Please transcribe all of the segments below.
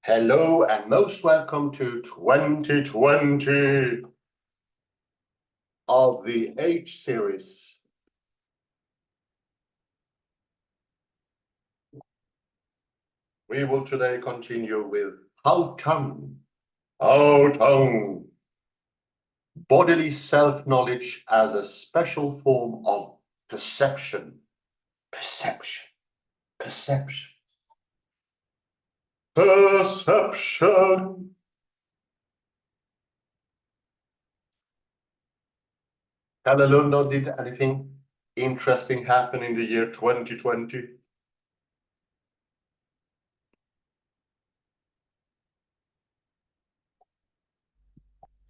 Hello and most welcome to 2020 of the H series. We will today continue with Hao Tang. Bodily self-knowledge as a special form of perception. Perception. Hallelujah, did anything interesting happen in the year 2020?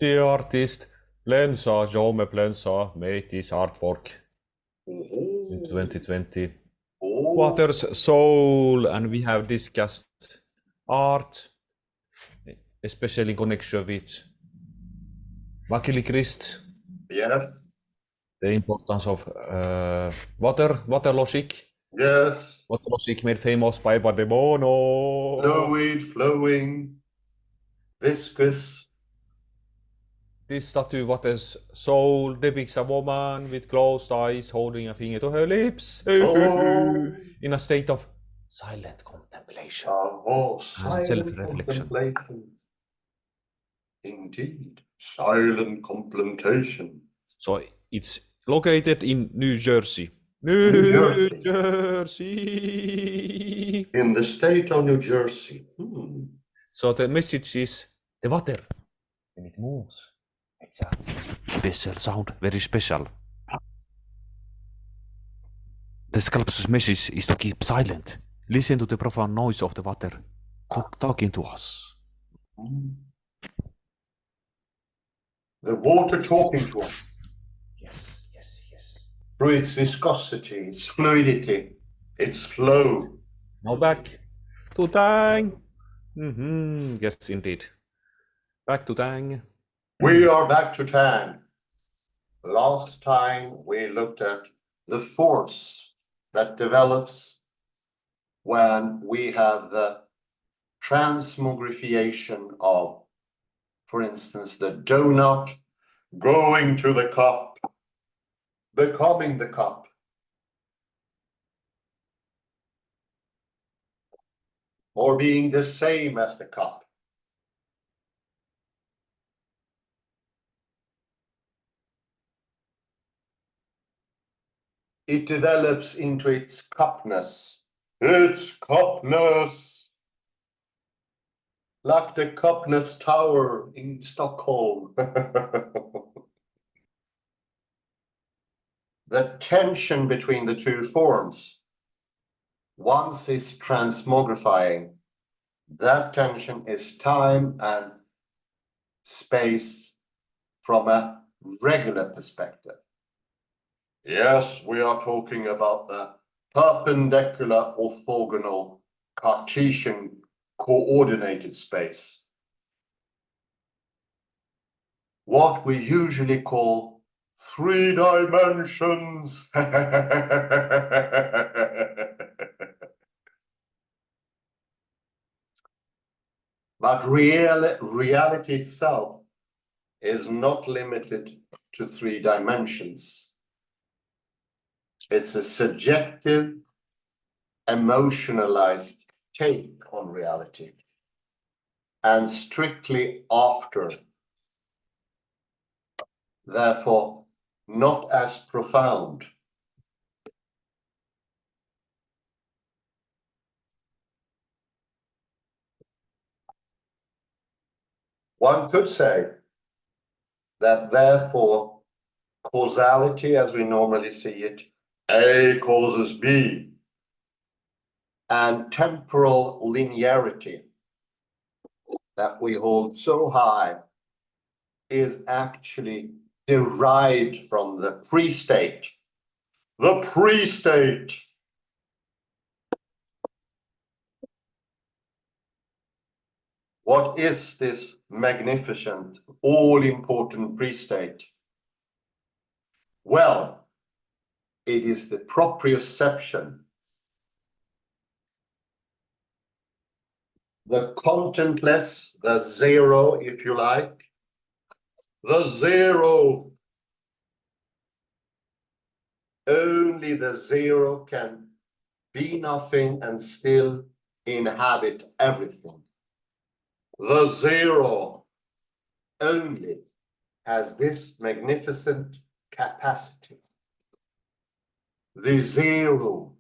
The artist John McDowell made this artwork in 2020. Water's soul, and we have discussed art, especially in connection with Vakili Christ. Yes. The importance of water logic. Yes. Water logic made famous by Bono. Fluid, flowing, viscous. This statue, Water's soul, depicts a woman with closed eyes holding a finger to her lips in a state of silent contemplation and self-reflection. Contemplation. Indeed, silent contemplation. So it's located in New Jersey. New Jersey. Jersey. In the state of New Jersey. So the message is the water, when it moves, makes a special sound, very special. The sculptor's message is to keep silent, listen to the profound noise of the water talking to us. The water talking to us. Yes. Through its viscosity, its fluidity, its flow. Now back to Tang. Yes, indeed. Back to Tang. We are back to Tang. Last time we looked at the force that develops when we have the transmogrification of, for instance, the donut going to the cup, becoming the cup. Or being the same as the cup. It develops into its cupness. Its cupness. Like the Cupness Tower in Stockholm. The tension between the two forms. Once is transmogrifying. That tension is time and space from a regular perspective. Yes, we are talking about the perpendicular orthogonal Cartesian coordinated space. What we usually call 3 dimensions. But reality itself is not limited to 3 dimensions. It's a subjective, emotionalized take on reality, and strictly after. Therefore, not as profound. One could say that therefore causality as we normally see it, A causes B, and temporal linearity that we hold so high is actually derived from the pre-state. The pre-state. What is this magnificent, all-important pre-state? Well, it is the proprioception. the contentless, the zero, if you like. The zero. Only the zero can be nothing and still inhabit everything. The zero only has this magnificent capacity. The zero.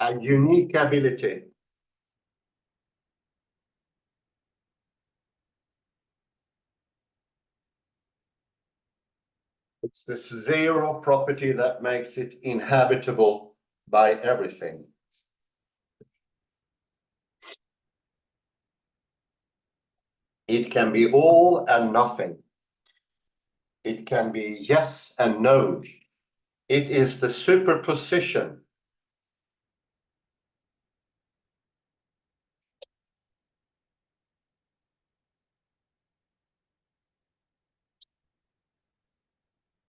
A unique ability. It's this zero property that makes it inhabitable by everything. It can be all and nothing. It can be yes and no. It is the superposition.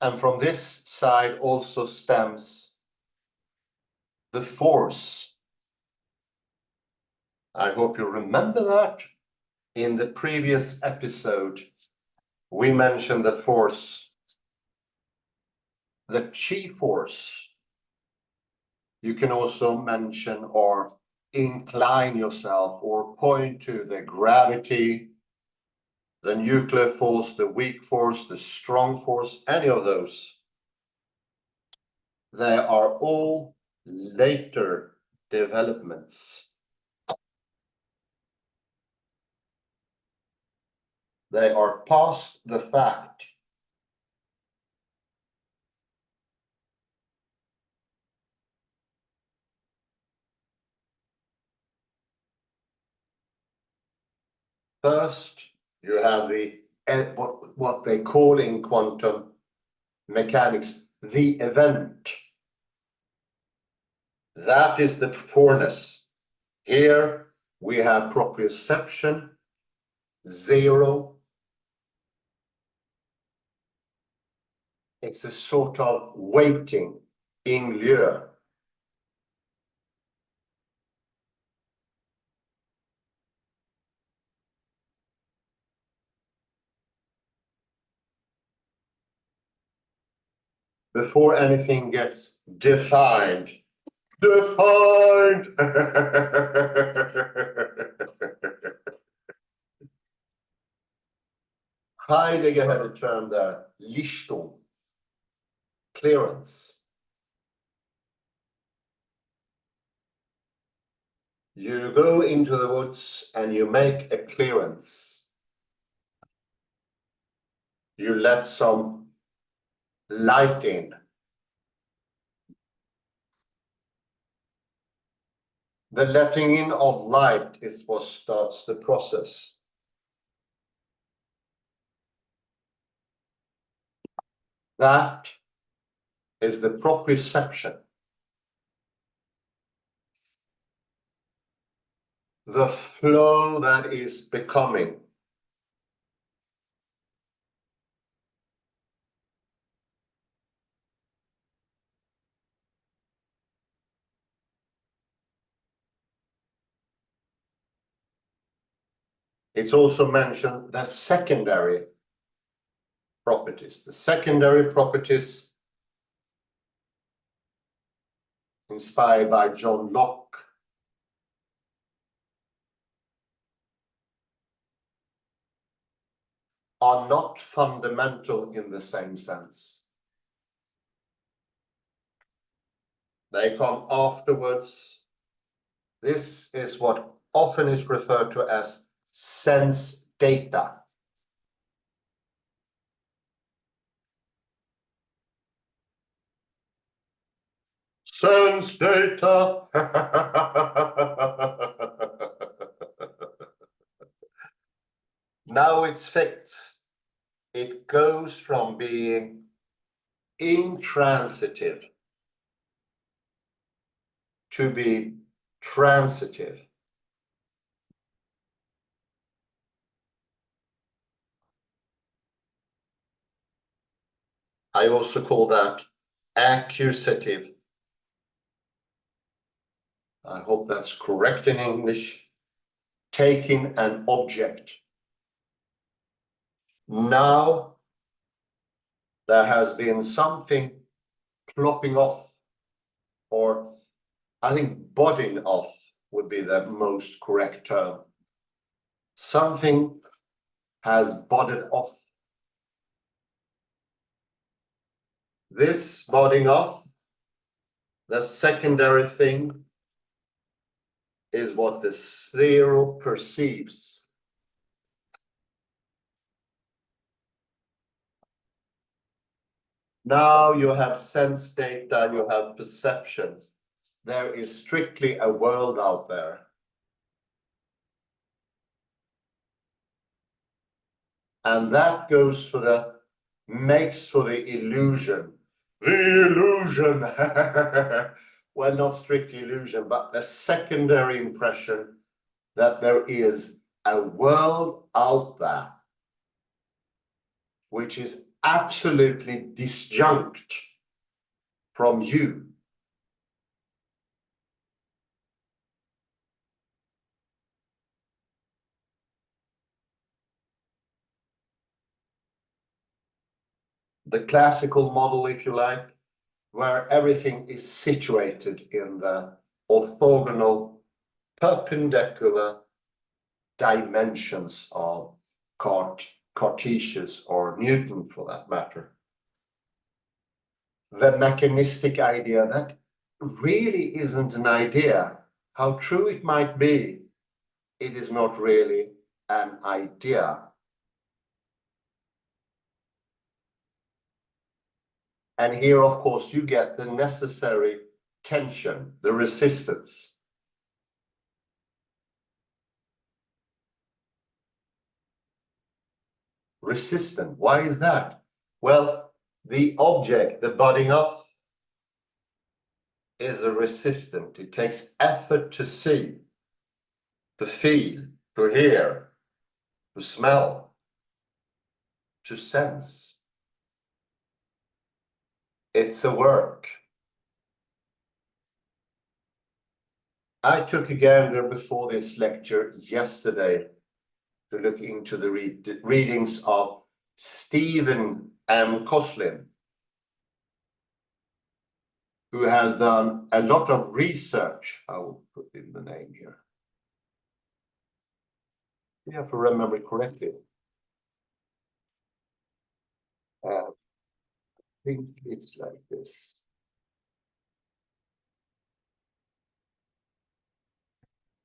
And from this side also stems the force. I hope you remember that. In the previous episode, we mentioned the force, the chi force. You can also mention or incline yourself or point to the gravity, the nuclear force, the weak force, the strong force, any of those. They are all later developments. They are past the fact. First, you have the what they call in quantum mechanics the event. That is the foreness. Here we have proprioception, zero. It's a sort of waiting in lieu. Before anything gets defined. Defined! Heidegger had a term there, Lichtung, clearance. You go into the woods and you make a clearance. You let some light in. The letting in of light is what starts the process. That is the proprioception. The flow that is becoming. It's also mentioned the secondary properties. The secondary properties inspired by John Locke. Are not fundamental in the same sense. They come afterwards. This is what often is referred to as sense data. Sense data. Now it's fixed. It goes from being intransitive to be transitive. I also call that accusative. I hope that's correct in English. Taking an object. Now there has been something plopping off, or I think bodying off would be the most correct term. Something has bodied off. This bodying off, the secondary thing, is what the zero perceives. Now you have sense data, you have perception. There is strictly a world out there. And that goes for the, makes for the illusion. The illusion! Well, not strict illusion, but the secondary impression that there is a world out there which is absolutely disjunct from you. The classical model, if you like, where everything is situated in the orthogonal, perpendicular dimensions of Cartesius or Newton for that matter. The mechanistic idea that really isn't an idea. How true it might be, it is not really an idea. And here, of course, you get the necessary tension, the resistance. Resistant, why is that? Well, the object, the budding off, is a resistant. It takes effort to see, to feel, to hear, to smell, to sense. It's a work. I took a gander before this lecture yesterday to look into the readings of Stephen M. Koslin, who has done a lot of research. I will put in the name here. You have to remember it correctly. I think it's like this.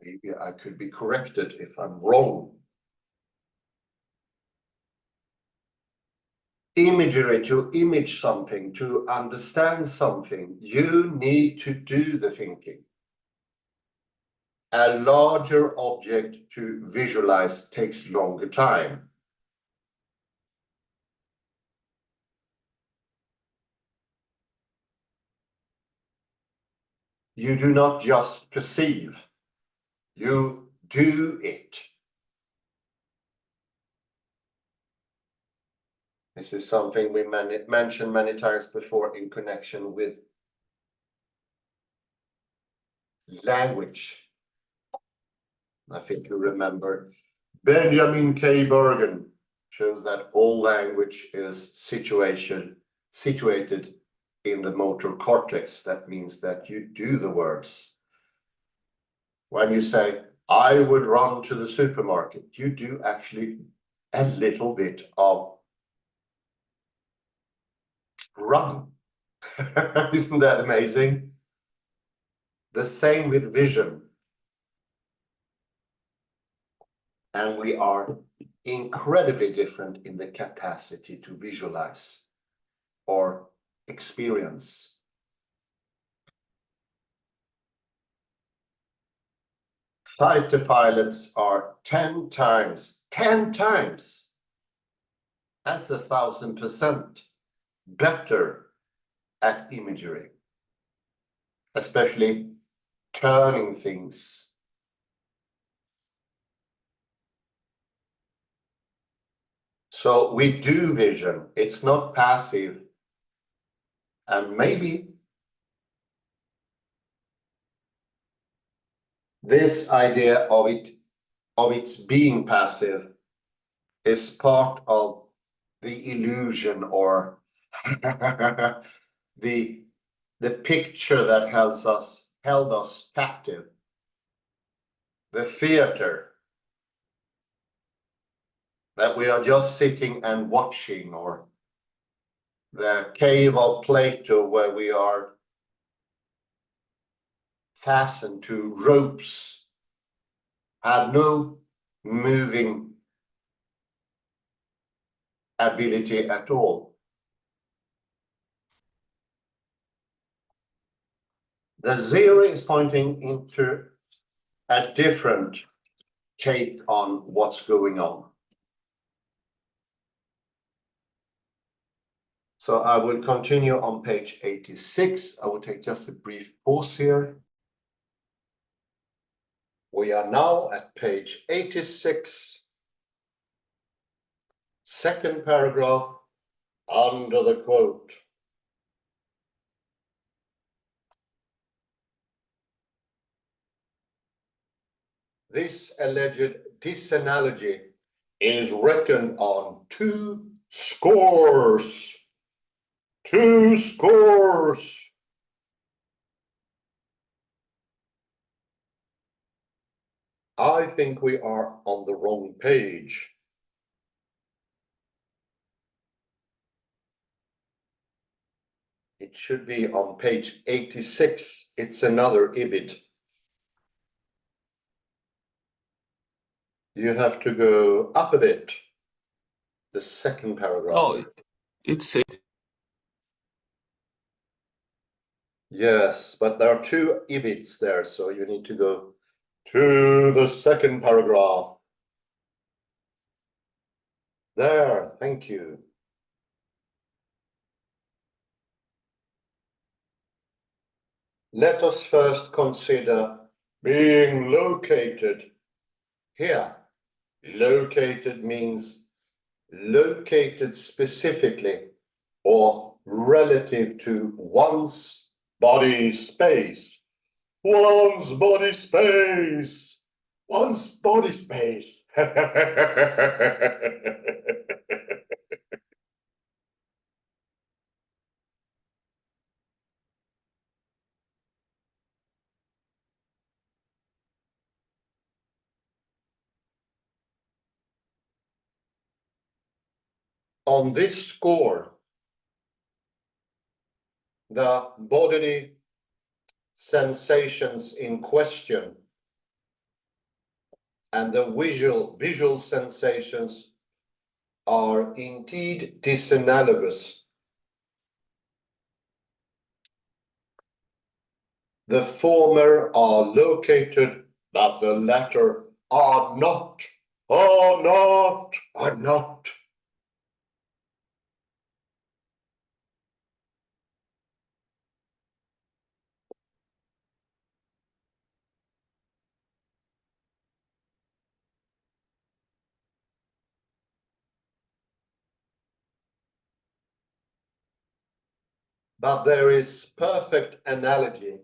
Maybe I could be corrected if I'm wrong. Imagery, to image something, to understand something, you need to do the thinking. A larger object to visualize takes longer time. You do not just perceive, you do it. This is something we mentioned many times before in connection with language. I think you remember Benjamin K. Bergen shows that all language is situated in the motor cortex. That means that you do the words. When you say, I would run to the supermarket, you do actually a little bit of run. Isn't that amazing? The same with vision. And we are incredibly different in the capacity to visualize or experience. Fighter pilots are 10 times, that's 1,000% better at imagery, especially turning things. So we do vision, it's not passive. And maybe this idea of its being passive is part of the illusion, or the picture that held us captive, the theater that we are just sitting and watching, or the cave of Plato where we are fastened to ropes, have no moving ability at all. The zero is pointing into a different take on what's going on. So I will continue on page 86. I will take just a brief pause here. We are now at page 86, second paragraph, under the quote. This alleged disanalogy is reckoned on 2 scores. 2 scores. I think we are on the wrong page. It should be on page 86. It's another IBIT. You have to go up a bit. The second paragraph. Oh, it's it. Yes, but there are 2 IBITs there, so you need to go to the second paragraph. There, thank you. Let us first consider being located here. Located means located specifically or relative to one's body space. One's body space. One's body space. On this score, the bodily sensations in question and the visual sensations are indeed disanalogous. The former are located, but the latter are not. Are not. But there is perfect analogy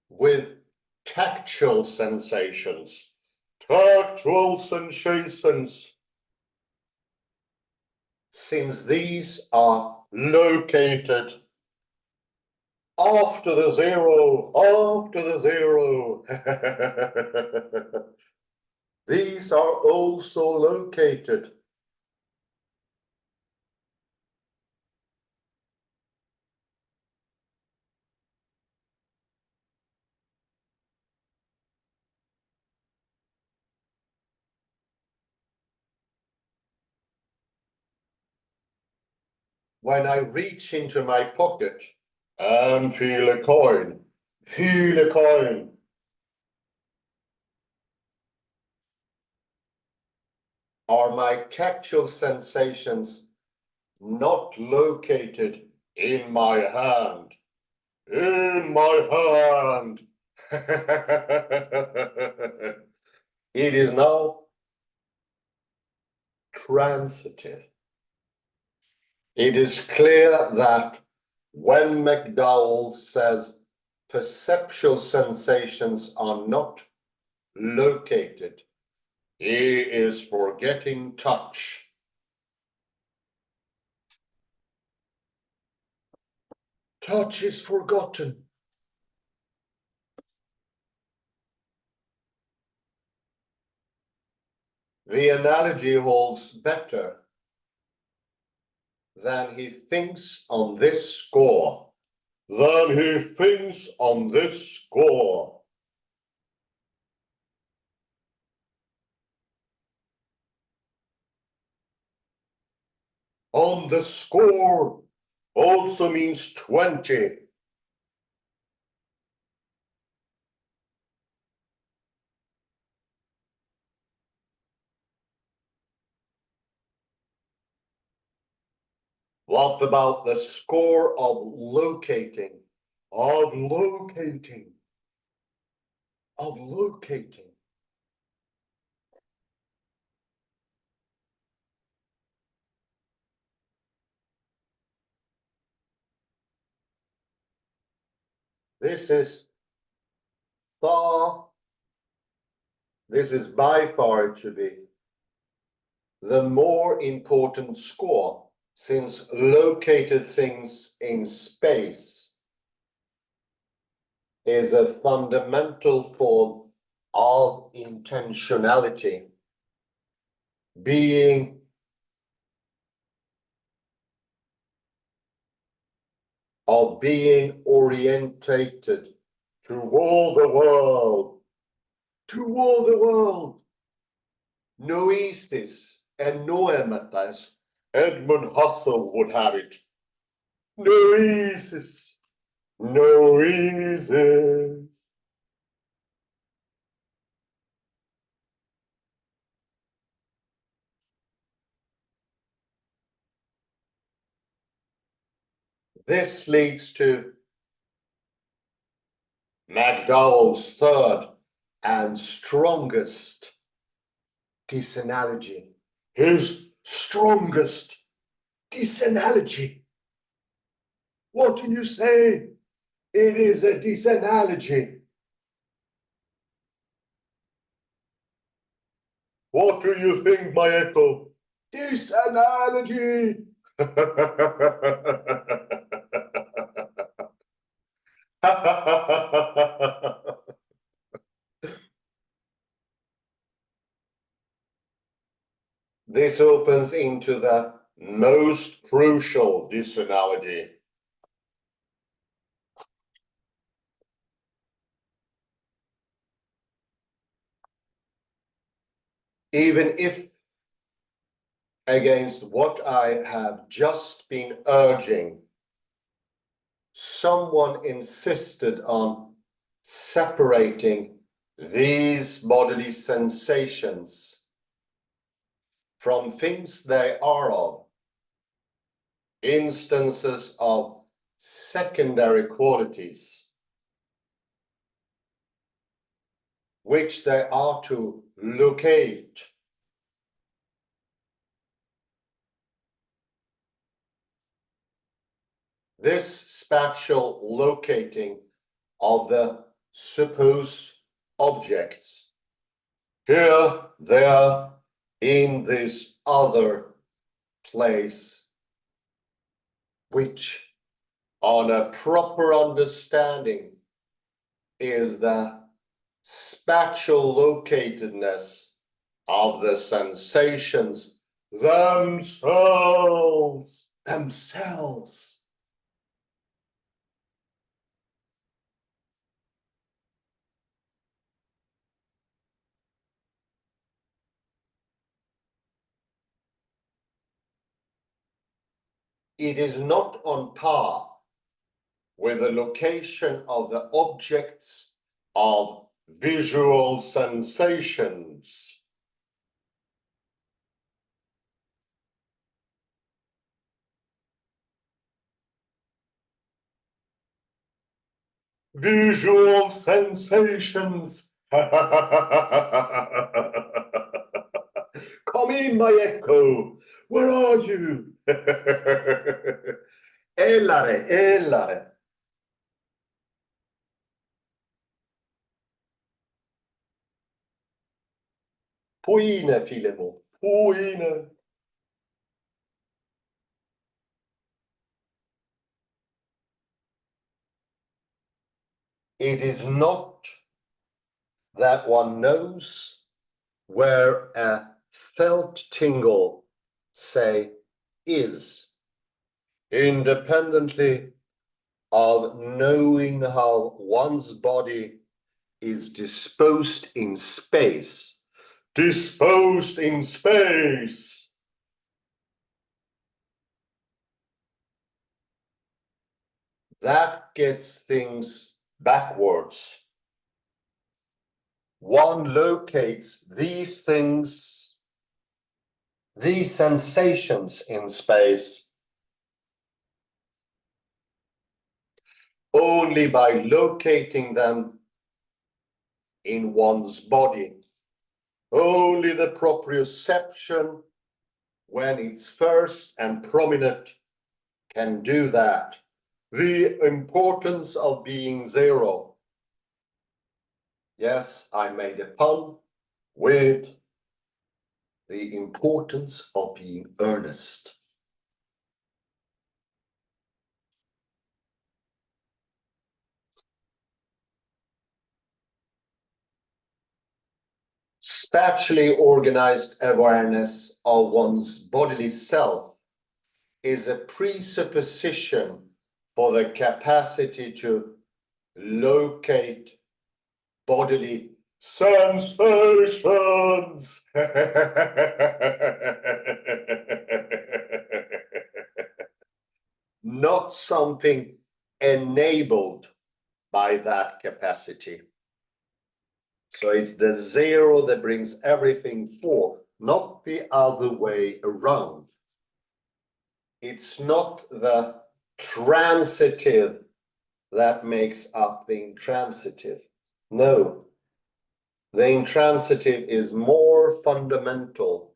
with tactual sensations. Tactual sensations. Since these are located after the zero. These are also located when I reach into my pocket and feel a coin. Are my tactile sensations not located in my hand? It is now transitive. It is clear that when McDowell says perceptual sensations are not located, he is forgetting touch. Touch is forgotten. The analogy holds better than he thinks on this score. Than he thinks on this score. On the score also means 20. What about the score of locating? Of locating. Of locating. This is by far, it should be, the more important score, since located things in space is a fundamental form of intentionality, being orientated toward the world, noesis and noemata, as Edmund Husserl would have it. Noesis, noesis. This leads to McDowell's third and strongest disanalogy. His strongest disanalogy. What do you say? It is a disanalogy. What do you think, my echo? Disanalogy. This opens into the most crucial disanalogy. Even if, against what I have just been urging, someone insisted on separating these bodily sensations from things they are of, instances of secondary qualities, which they are to locate. This spatial locating of the supposed objects, here, there, in this other place, which on a proper understanding is the spatial locatedness of the sensations themselves. It is not on par with the location of the objects of visual sensations. Visual sensations. Come in, my echo. Where are you? Ellare. Puine, Filemo, puine. It is not that one knows where a felt tingle, say, is, independently of knowing how one's body is disposed in space. Disposed in space. That gets things backwards. One locates these things, these sensations in space, only by locating them in one's body. Only the proprioception, when it's first and prominent, can do that. The importance of being zero. Yes, I made a pun with the importance of being earnest. Spatially organized awareness of one's bodily self is a presupposition for the capacity to locate bodily sensations. Not something enabled by that capacity. So it's the zero that brings everything forth, not the other way around. It's not the transitive that makes up the intransitive. No, the intransitive is more fundamental.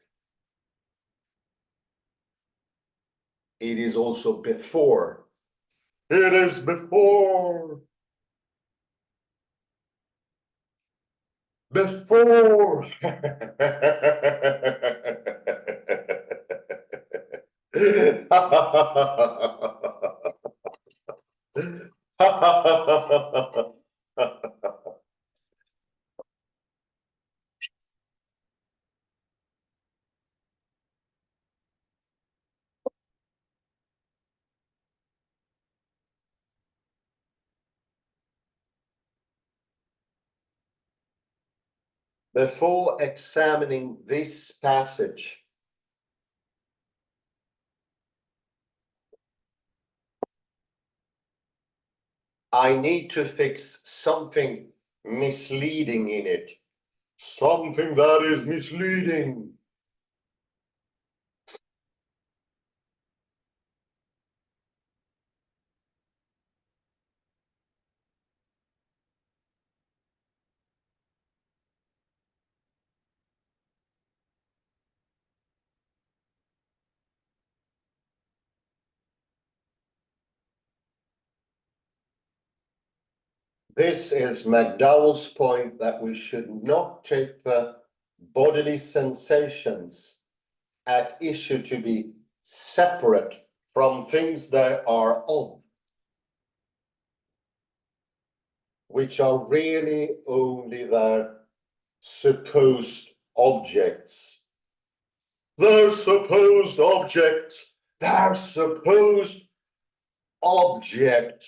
It is also before. It is before. Before. Before examining this passage, I need to fix something misleading in it. Something that is misleading. This is McDowell's point that we should not take the bodily sensations at issue to be separate from things that are of, which are really only their supposed objects. Their supposed objects, their supposed object,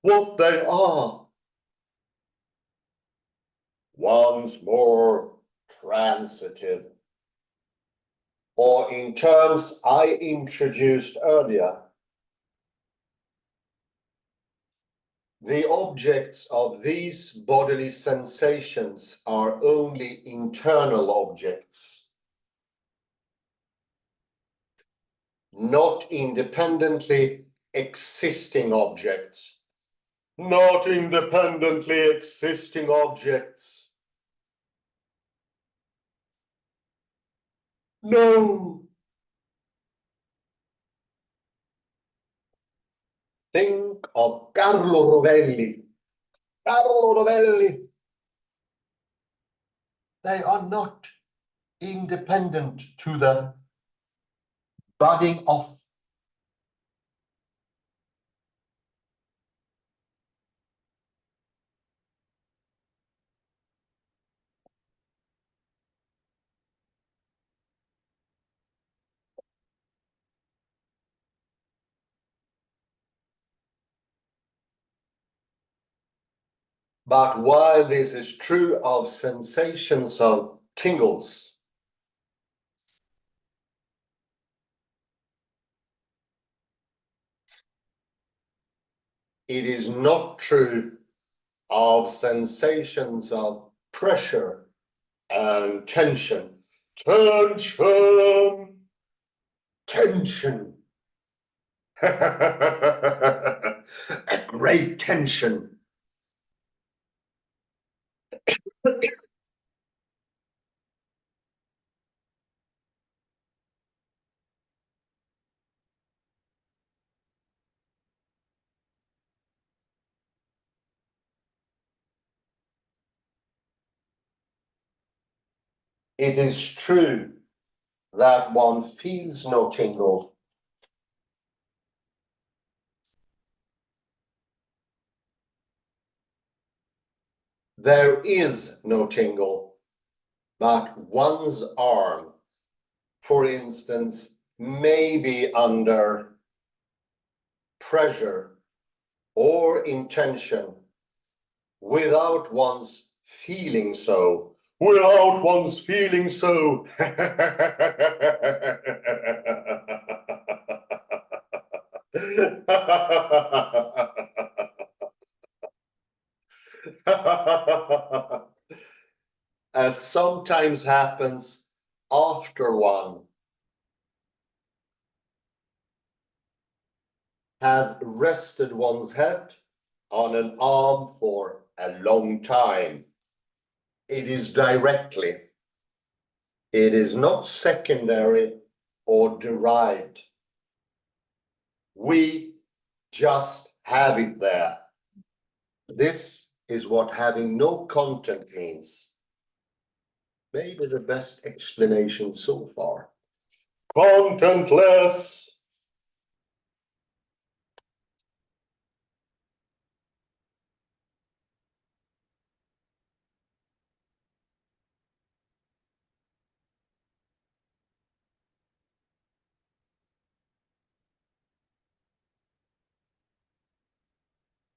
what they are. Once more transitive. Or in terms I introduced earlier, the objects of these bodily sensations are only internal objects, not independently existing objects. Not independently existing objects. No. Think of Carlo Rovelli. Carlo Rovelli. They are not independent to the budding off. But while this is true of sensations of tingles, it is not true of sensations of pressure and tension. Tension! Tension! A great tension. It is true that one feels no tingle. There is no tingle, but one's arm, for instance, may be under pressure or intention without one's feeling so. Without one's feeling so. As sometimes happens after one has rested one's head on an arm for a long time. It is directly. It is not secondary or derived. We just have it there. This is what having no content means. Maybe the best explanation so far. Contentless.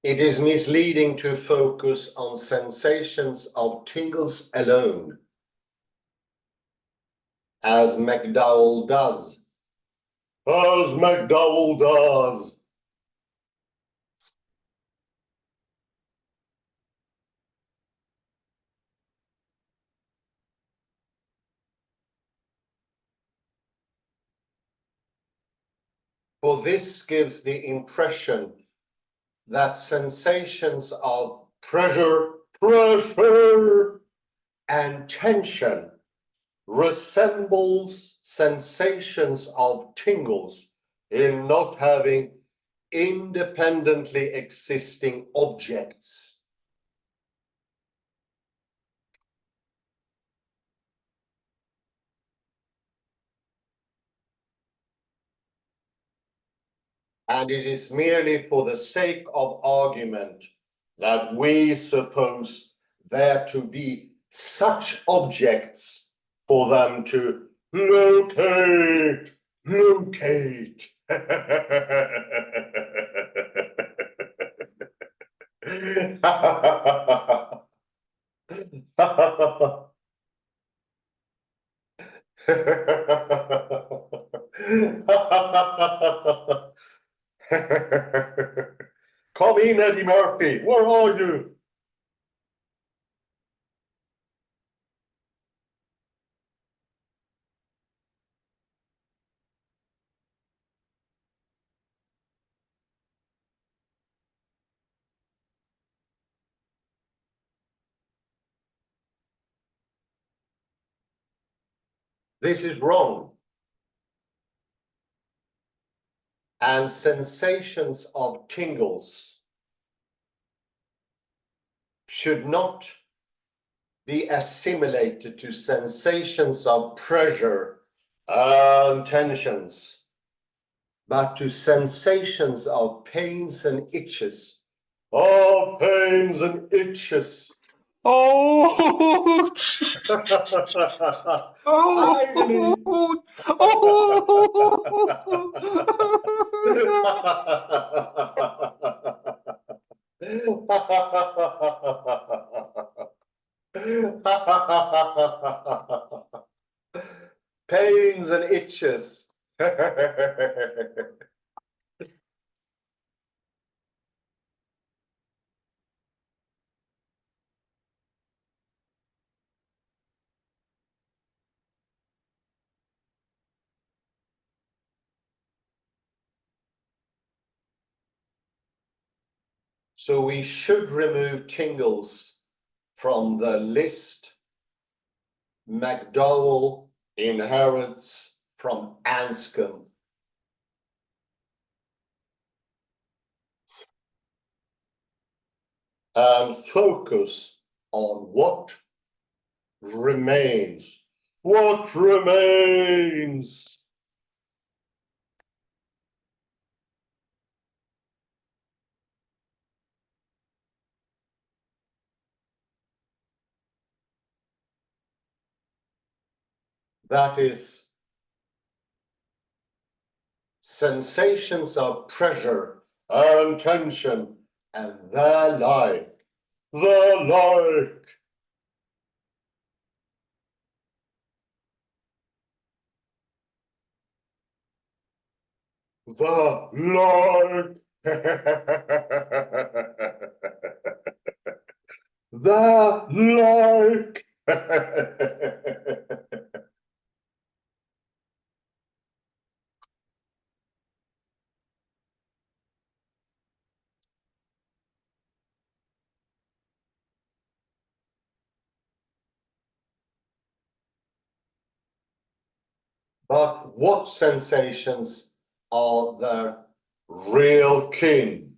It is misleading to focus on sensations of tingles alone, as McDowell does. As McDowell does. For this gives the impression that sensations of pressure, and tension resembles sensations of tingles in not having independently existing objects. And it is merely for the sake of argument that we suppose there to be such objects for them to locate. Come in, Eddie Murphy. Where are you? This is wrong. and sensations of tingles should not be assimilated to sensations of pressure and tensions, but to sensations of pains and itches. Oh, pains and itches. Oh, Finally. Pains and itches. So we should remove tingles from the list McDowell inherits from Anscombe. And focus on what remains. What remains? That is sensations of pressure and tension and the like. The like. The like. The like. But what sensations are the real kin?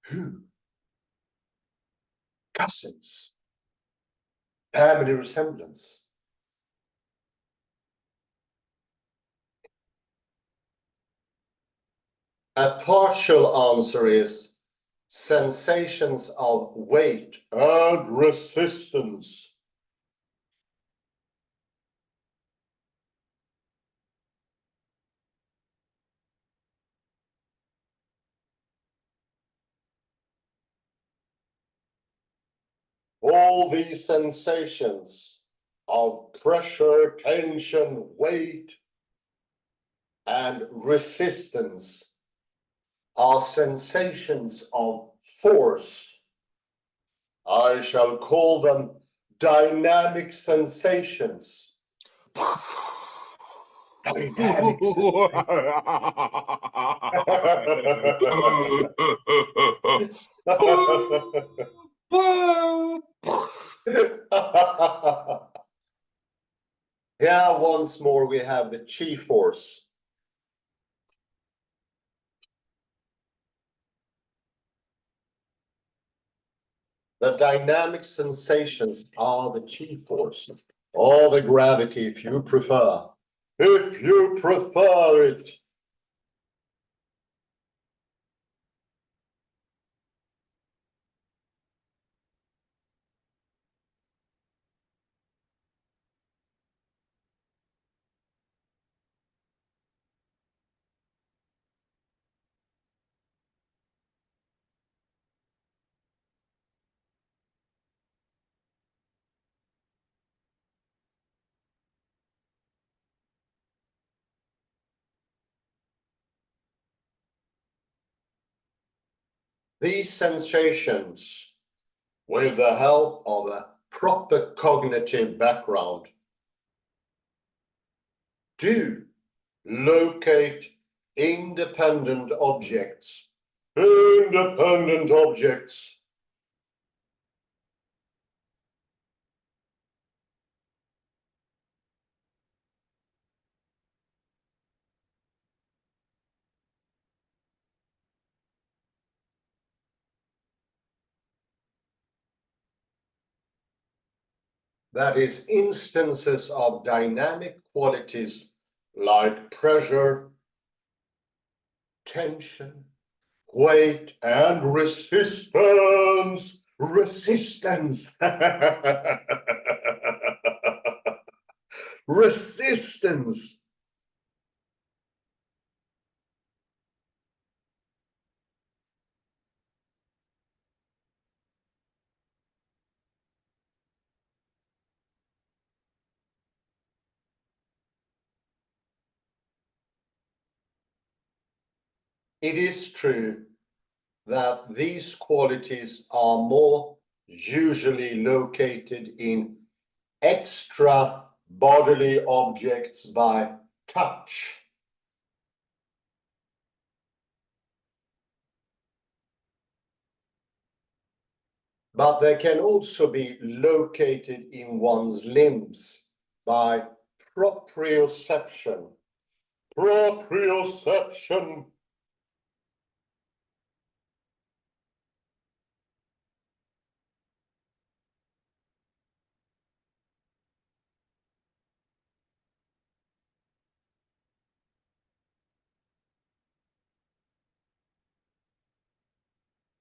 Who? Cousins. Family resemblance. A partial answer is sensations of weight and resistance. All these sensations of pressure, tension, weight, and resistance are sensations of force. I shall call them dynamic sensations. Dynamic Here once more we have the chi force. The dynamic sensations are the chi force, or the gravity if you prefer. If you prefer it. These sensations, with the help of a proper cognitive background, do locate independent objects. Independent objects. that is, instances of dynamic qualities like pressure, tension, weight, and resistance. Resistance. Resistance. It is true that these qualities are more usually located in extra bodily objects by touch. But they can also be located in one's limbs by proprioception. Proprioception.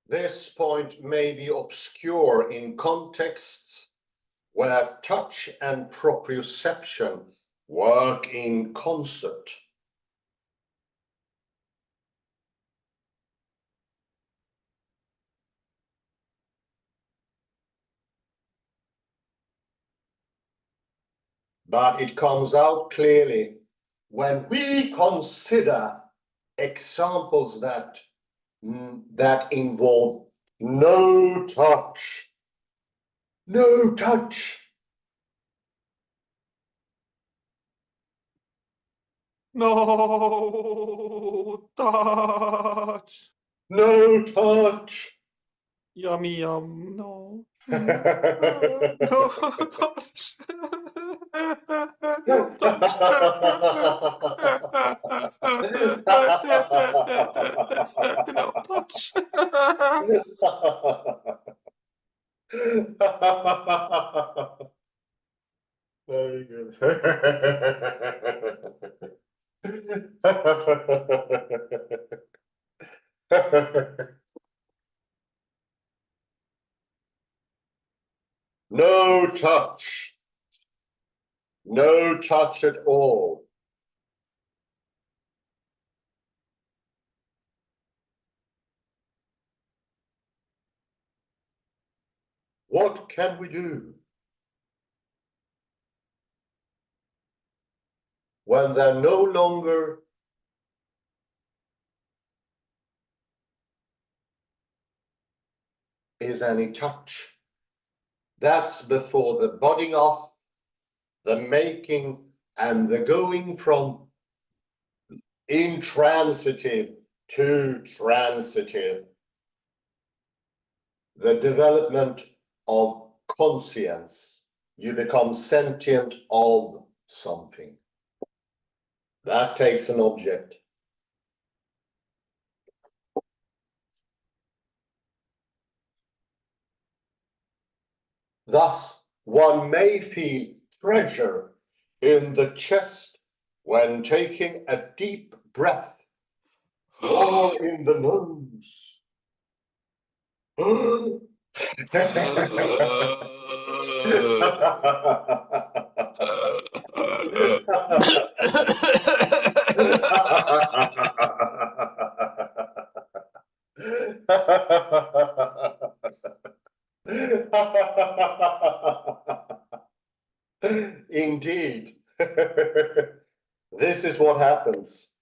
This point may be obscure in contexts where touch and proprioception work in concert. But it comes out clearly when we consider examples that involve no touch. No touch. No touch. No touch. Yummy yum. No. No touch. No touch. No touch. Very good. No touch. No touch at all. What can we do when there no longer is any touch? That's before the budding off, the making, and the going from intransitive to transitive. The development of conscience. You become sentient of something. That takes an object. Thus, one may feel pressure in the chest when taking a deep breath, or in the nose. Indeed. This is what happens.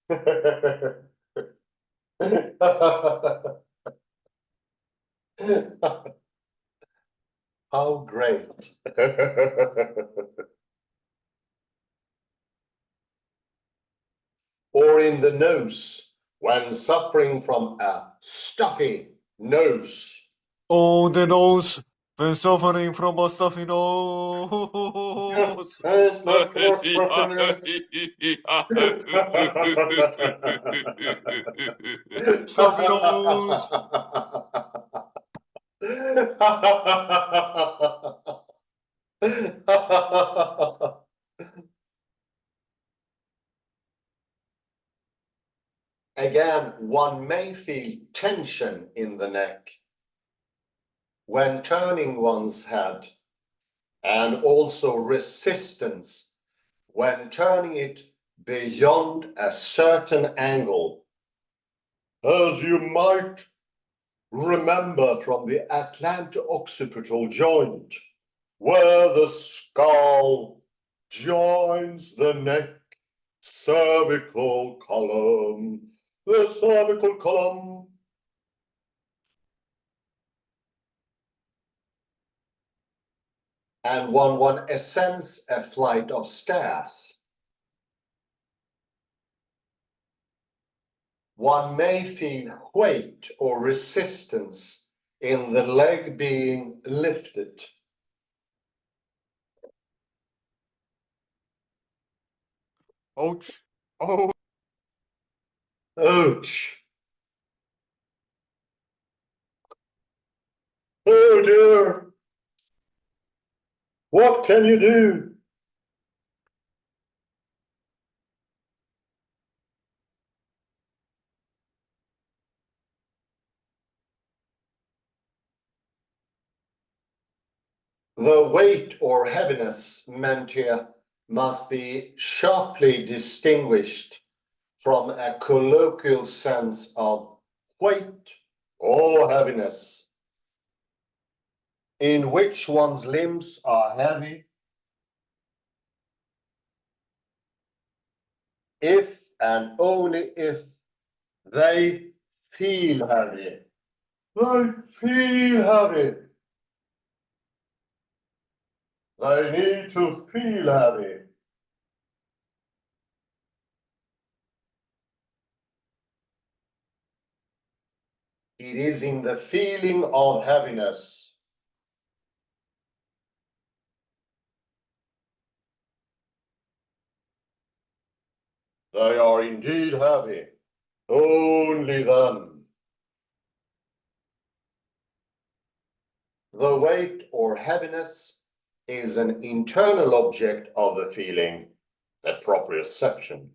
How great. Or in the nose, when suffering from a stuffy nose. Oh, the nose. When suffering from a stuffy nose. Stuffy nose. Again, one may feel tension in the neck when turning one's head, and also resistance when turning it beyond a certain angle, as you might remember from the atlanto-occipital joint, where the skull joins the neck cervical column, the cervical column. And one ascends a flight of stairs, one may feel weight or resistance in the leg being lifted. Ouch. Oh. Ouch. Oh dear. What can you do? The weight or heaviness meant here must be sharply distinguished from a colloquial sense of weight or heaviness, in which one's limbs are heavy if and only if they feel heavy. They feel heavy. They need to feel heavy. It is in the feeling of heaviness. They are indeed heavy. Only then. The weight or heaviness is an internal object of the feeling, the proprioception.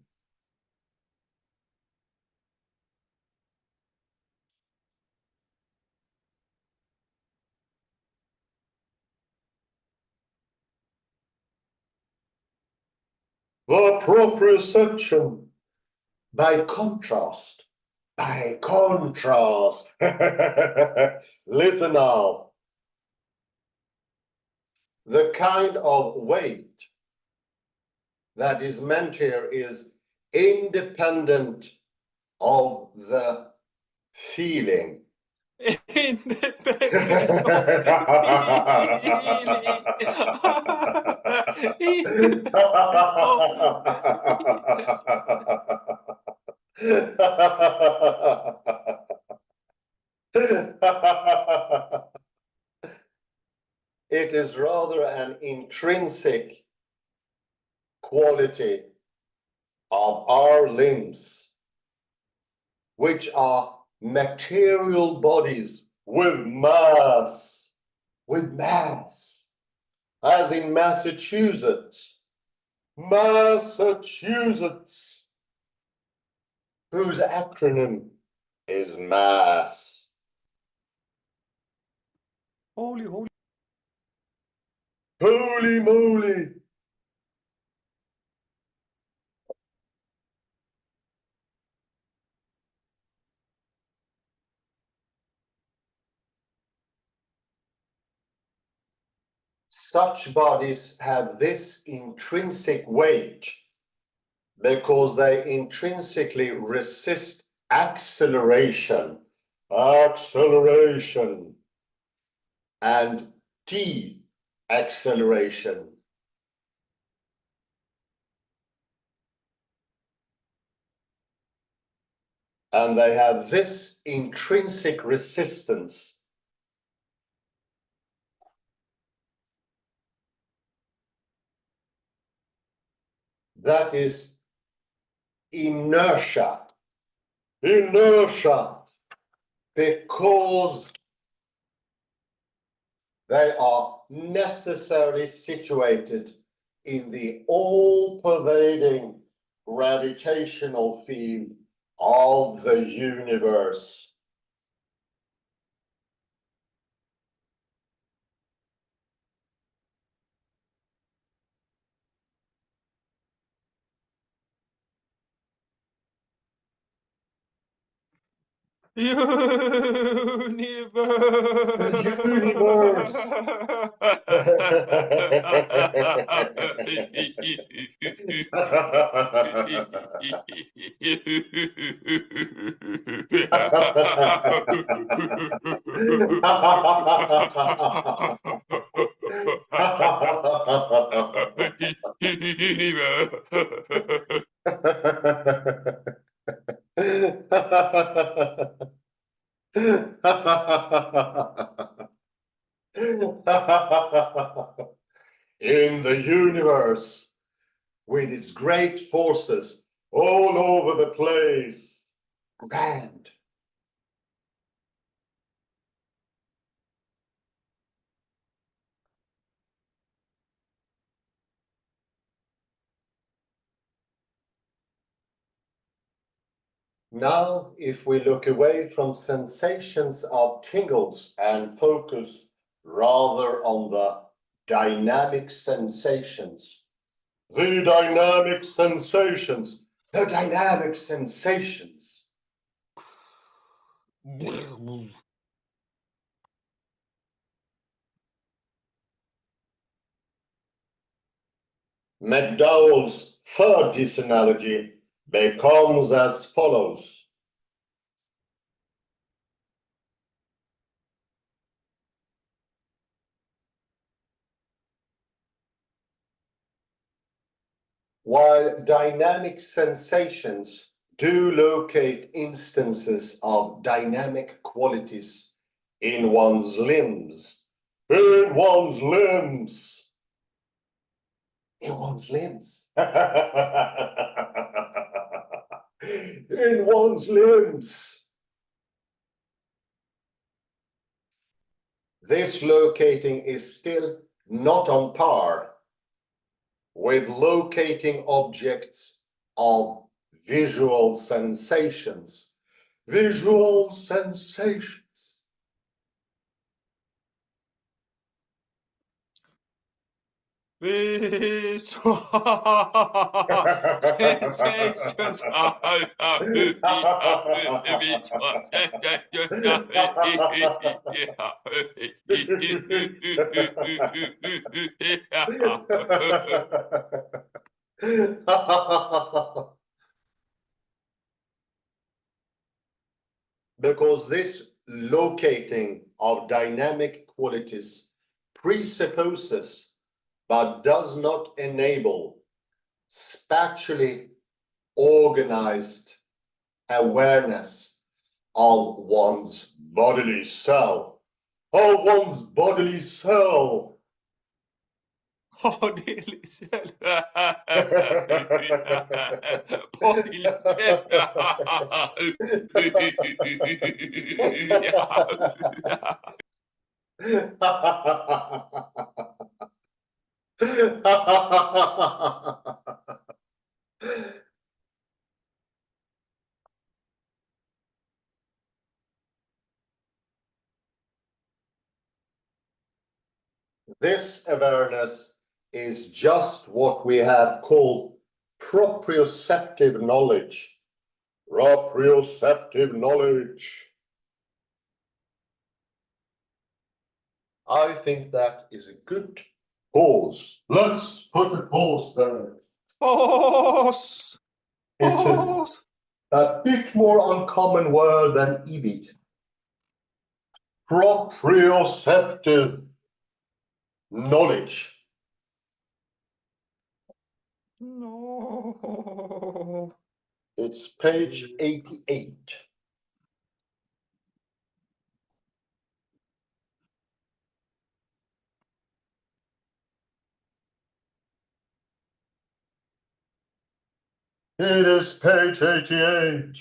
The proprioception, by contrast, listen now. The kind of weight that is meant here is independent of the feeling. It is rather an intrinsic quality of our limbs, which are material bodies with mass, as in Massachusetts, whose acronym is MASS. Holy moly. Such bodies have this intrinsic weight because they intrinsically resist acceleration, and de-acceleration. And they have this intrinsic resistance that is inertia, because They are necessarily situated in the all-pervading gravitational field of the universe. Universe. In the universe, with its great forces all over the place, grand. Now, if we look away from sensations of tingles and focus rather on the dynamic sensations, the dynamic sensations, the dynamic sensations. McDowell's third disanalogy becomes as follows. While dynamic sensations do locate instances of dynamic qualities in one's limbs, in one's limbs, in one's limbs, in one's limbs. This locating is still not on par with locating objects of visual sensations. Visual sensations. Sensations Because this locating of dynamic qualities presupposes but does not enable spatially organized awareness of one's bodily self. Of one's bodily self. Bodily self. Bodily self. This awareness is just what we have called proprioceptive knowledge. Proprioceptive knowledge. I think that is a good pause. Let's put a pause there. Pause. It's Pause. a bit more uncommon word than EBIT. Proprioceptive knowledge. No. It's page 88. It is page 88.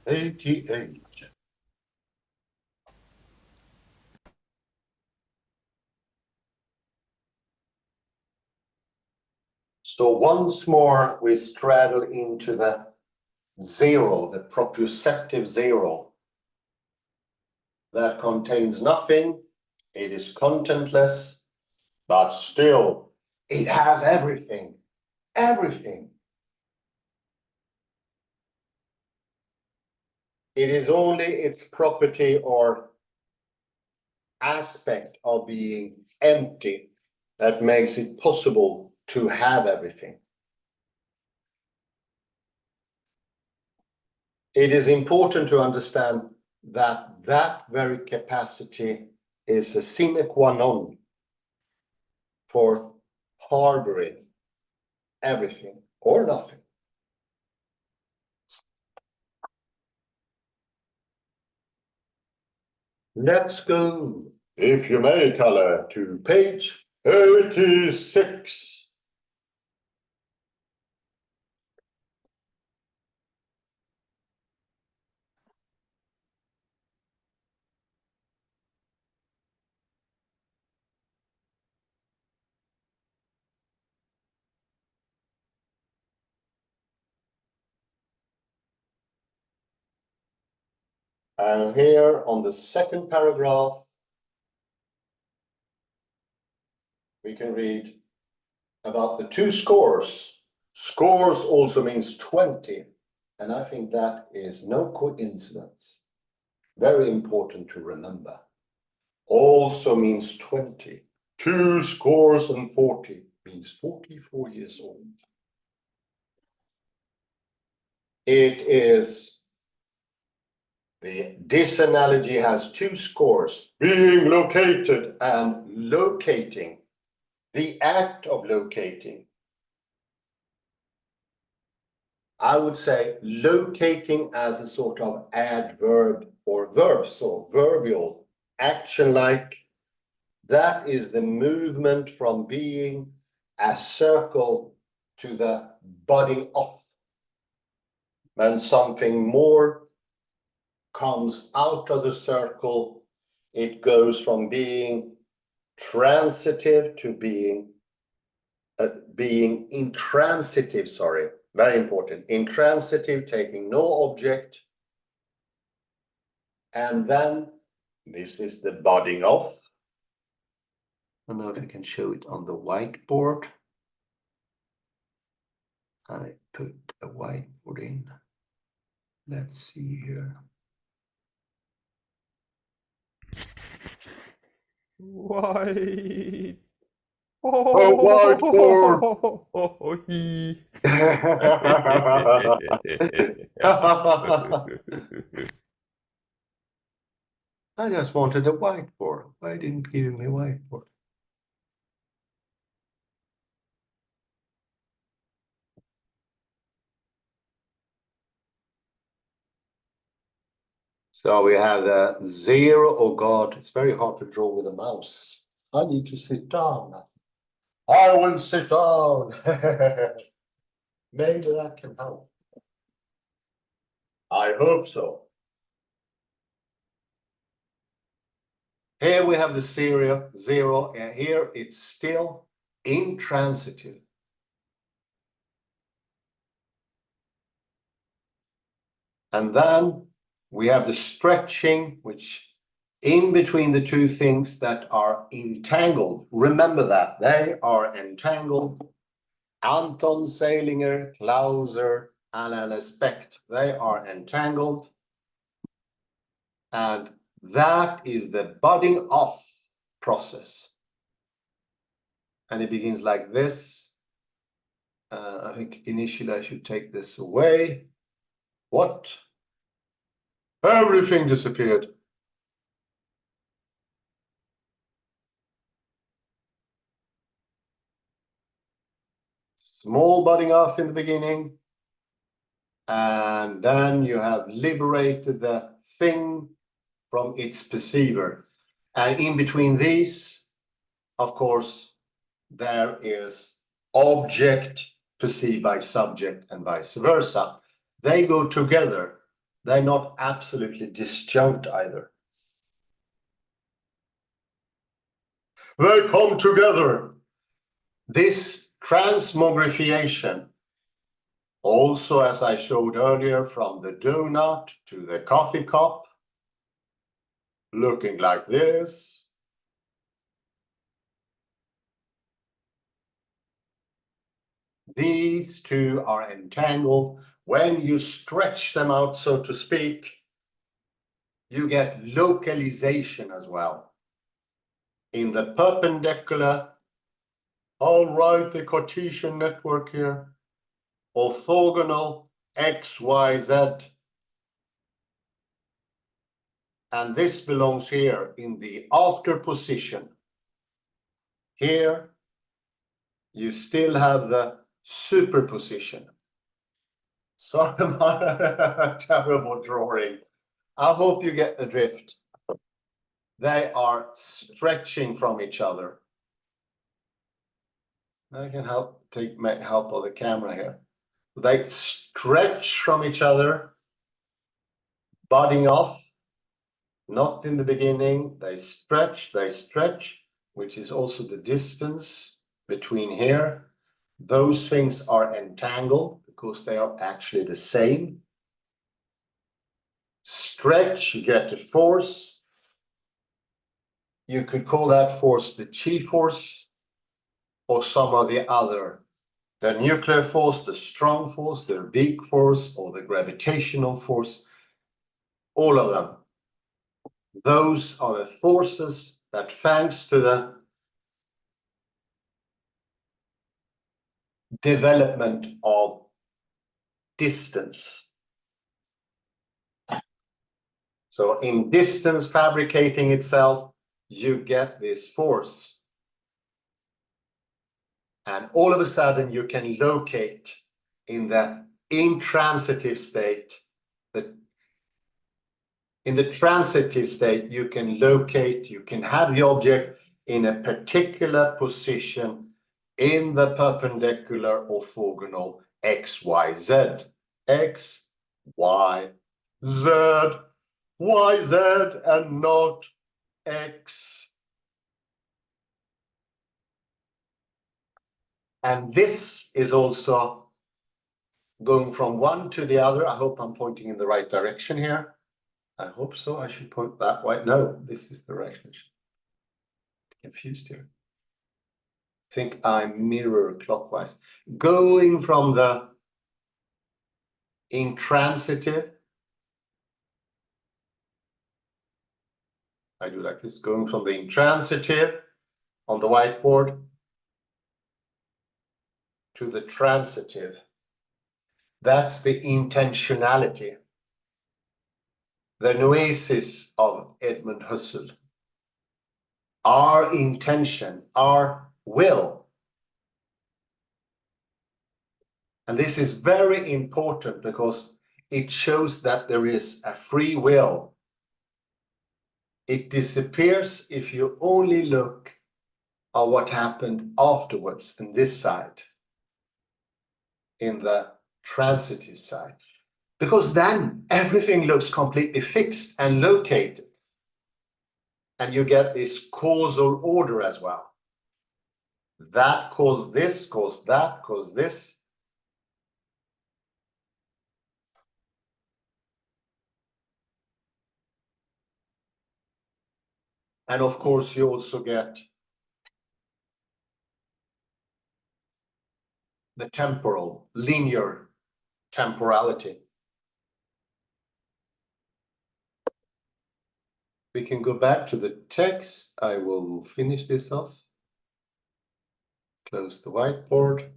88. So once more we straddle into the zero, the proprioceptive zero, that contains nothing, it is contentless, but still it has everything, everything. It is only its property or aspect of being empty that makes it possible to have everything. It is important to understand that that very capacity is a sine qua non for harboring everything or nothing. Let's go, if you may, Kalle, to page 86. And here on the second paragraph, we can read about the two scores. Scores also means 20. And I think that is no coincidence. Very important to remember. Also means 20. 2 scores and 40 means 44 years old. It is, this analogy has 2 scores, being located and locating, the act of locating. I would say locating as a sort of adverb or verb, so verbal, action-like. That is the movement from being a circle to the budding off. When something more comes out of the circle, it goes from being transitive to being intransitive, sorry, very important. Intransitive, taking no object. And then this is the budding off. I don't know if I can show it on the whiteboard. I put a whiteboard in. Let's see here. White. whiteboard. I just wanted a whiteboard. Why didn't you give me a whiteboard? So we have the zero. Oh God, it's very hard to draw with a mouse. I need to sit down. I will sit down. Maybe that can help. I hope so. Here we have the zero, and here it's still intransitive. And then we have the stretching, which in between the two things that are entangled. Remember that they are entangled. Anton Seilinger, Clauser, and Specht, they are entangled. And that is the budding off process. And it begins like this. I think initially I should take this away. What? Everything disappeared. Small budding off in the beginning. And then you have liberated the thing from its perceiver. And in between these, of course, there is object perceived by subject and vice versa. They go together. they're not absolutely disjunct either. They come together. This transmogrification, also as I showed earlier, from the donut to the coffee cup, looking like this. These two are entangled. When you stretch them out, so to speak, you get localization as well. In the perpendicular, I'll write the Cartesian network here, orthogonal x, y, z. And this belongs here in the after position. Here, you still have the superposition. Sorry about a terrible drawing. I hope you get the drift. They are stretching from each other. I can take help of the camera here. They stretch from each other, budding off. Not in the beginning. They stretch, which is also the distance between here. Those things are entangled because they are actually the same. Stretch, you get the force. You could call that force the chi force or some of the other. The nuclear force, the strong force, the weak force, or the gravitational force. All of them. Those are the forces that, thanks to the development of distance. So in distance fabricating itself, you get this force. And all of a sudden you can locate in the intransitive state. In the transitive state, you can locate, you can have the object in a particular position in the perpendicular orthogonal x, y, z. X, y, z, y, z, and not x. And this is also going from one to the other. I hope I'm pointing in the right direction here. I hope so. I should point that way. No, this is the direction. Confused here. I think I mirror clockwise. Going from the intransitive, I do like this, going from the intransitive on the whiteboard to the transitive. That's the intentionality, the noesis of Edmund Husserl. Our intention, our will. And this is very important because it shows that there is a free will. It disappears if you only look at what happened afterwards in this side, in the transitive side. Because then everything looks completely fixed and located. And you get this causal order as well. That caused this, caused that, caused this. And of course, you also get the temporal, linear temporality. We can go back to the text. I will finish this off. Close the whiteboard.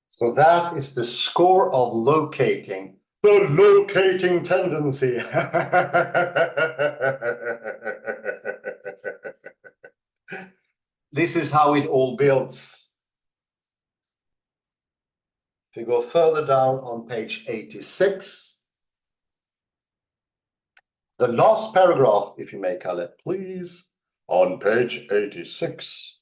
So that is the score of locating. The locating tendency. This is how it all builds. If you go further down on page 86, the last paragraph, if you may, Kalle, please, on page 86.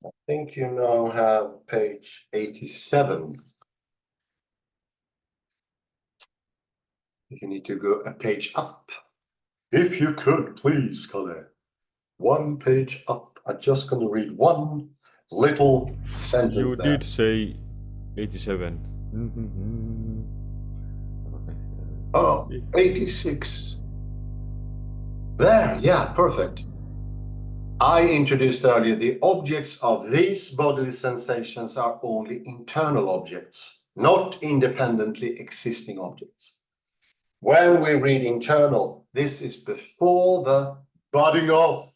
I think you now have page 87. You need to go a page up. If you could, please, Kalle. One page up. I'm just going to read one little sentence You there. did say 87. Oh, 86. There, yeah, perfect. I introduced earlier the objects of these bodily sensations are only internal objects, not independently existing objects. When we read internal, this is before the budding off.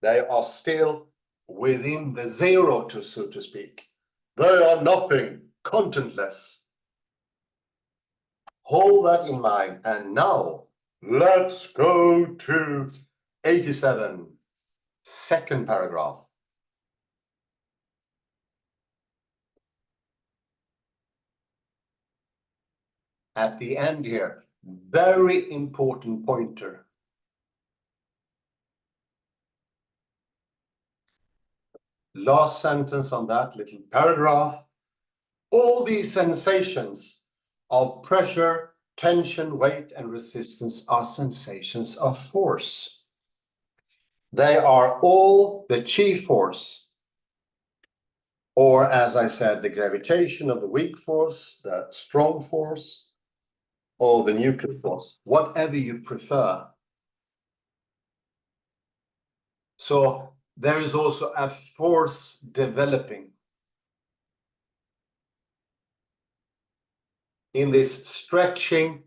They are still within the zero, so to speak. They are nothing, contentless. Hold that in mind. And now let's go to 87, second paragraph. At the end here, very important pointer. Last sentence on that little paragraph. All these sensations of pressure, tension, weight, and resistance are sensations of force. They are all the chi force, or as I said, the gravitation of the weak force, the strong force, or the nuclear force, whatever you prefer. So there is also a force developing. In this stretching,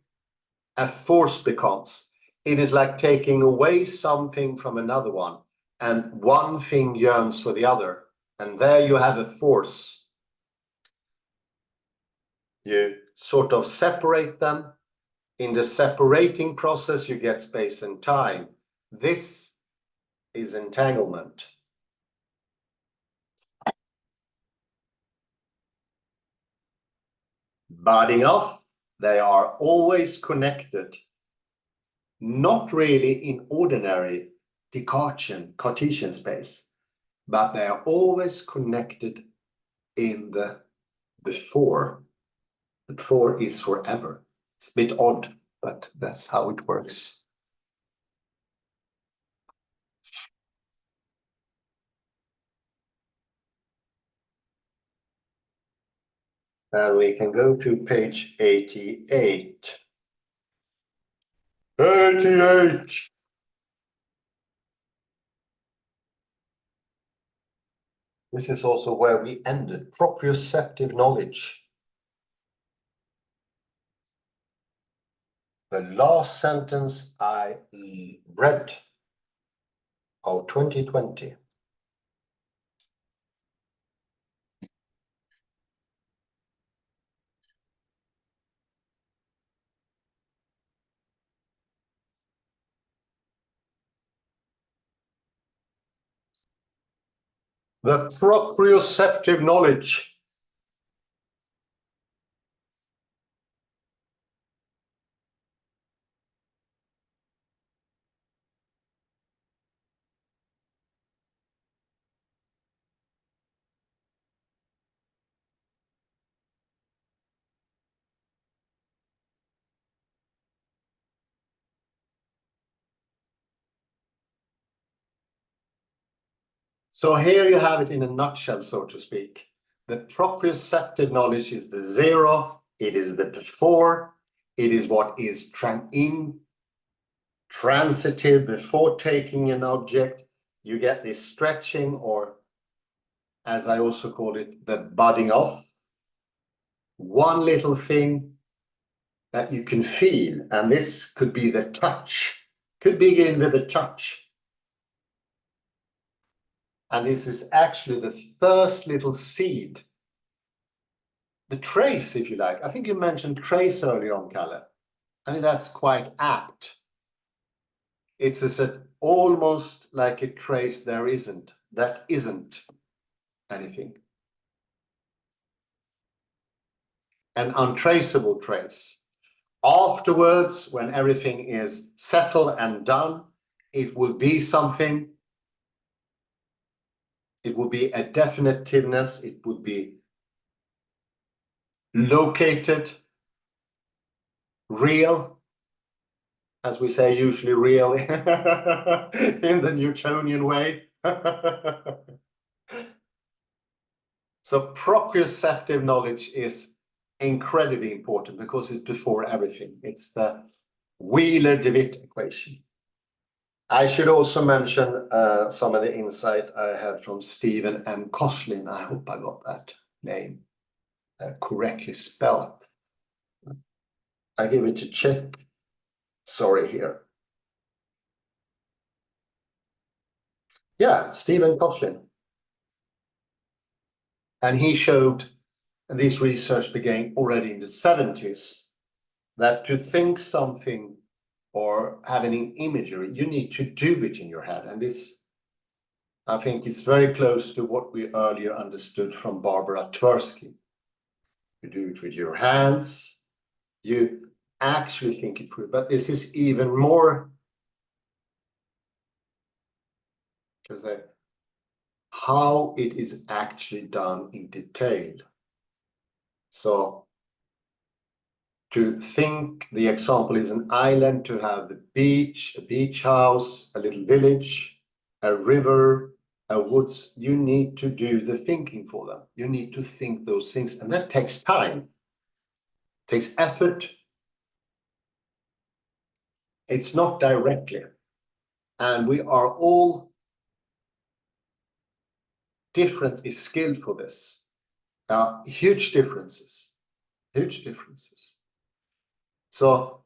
a force becomes. It is like taking away something from another one, and one thing yearns for the other, and there you have a force. You sort of separate them. In the separating process, you get space and time. This is entanglement. Budding off, they are always connected. Not really in ordinary Cartesian space, but they are always connected in the before. The before is forever. It's a bit odd, but that's how it works. And we can go to page 88. 88! This is also where we ended, proprioceptive knowledge. The last sentence I read of 2020. The proprioceptive knowledge. So here you have it in a nutshell, so to speak. The proprioceptive knowledge is the zero, it is the before, it is what is transitive before taking an object. You get this stretching, or as I also call it, the budding off. One little thing that you can feel, and this could be the touch, could begin with the touch. And this is actually the first little seed, the trace, if you like. I think you mentioned trace earlier on, Kalle. I think that's quite apt. It's almost like a trace that isn't anything. An untraceable trace. Afterwards, when everything is settled and done, it will be something. It will be a definitiveness. It would be located, real, as we say, usually real in the Newtonian way. So proprioceptive knowledge is incredibly important because it's before everything. It's the Wheeler-DeWitt equation. I should also mention some of the insight I had from Stephen M. Koslin. I hope I got that name correctly spelled. I give it a check. Sorry here. Yeah, Stephen Koslin. And he showed, and this research began already in the 70s, that to think something or have any imagery, you need to do it in your head. And this, I think it's very close to what we earlier understood from Barbara Tversky. You do it with your hands, you actually think it through. But this is even more, how it is actually done in detail. So to think, the example is an island, to have the beach, a beach house, a little village, a river, a woods. You need to do the thinking for them. You need to think those things, and that takes time, takes effort. It's not directly, and we are all differently skilled for this. Huge differences. So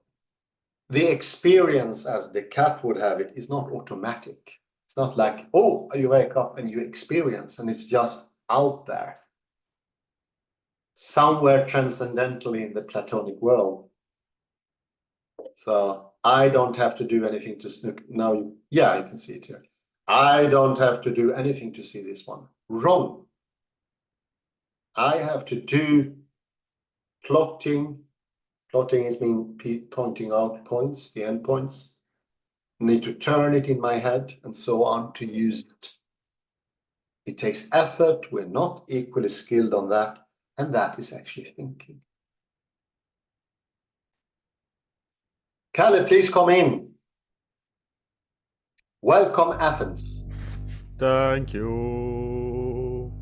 the experience, as the cat would have it, is not automatic. It's not like, oh, you wake up and you experience, and it's just out there. Somewhere transcendentally in the Platonic world. So I don't have to do anything to snook. Now, you can see it here. I don't have to do anything to see this one. Wrong. I have to do plotting. Plotting is mean pointing out points, the endpoints. Need to turn it in my head and so on to use it. It takes effort. We're not equally skilled on that. And that is actually thinking. Kalle, please come in. Welcome, Athens. Thank you.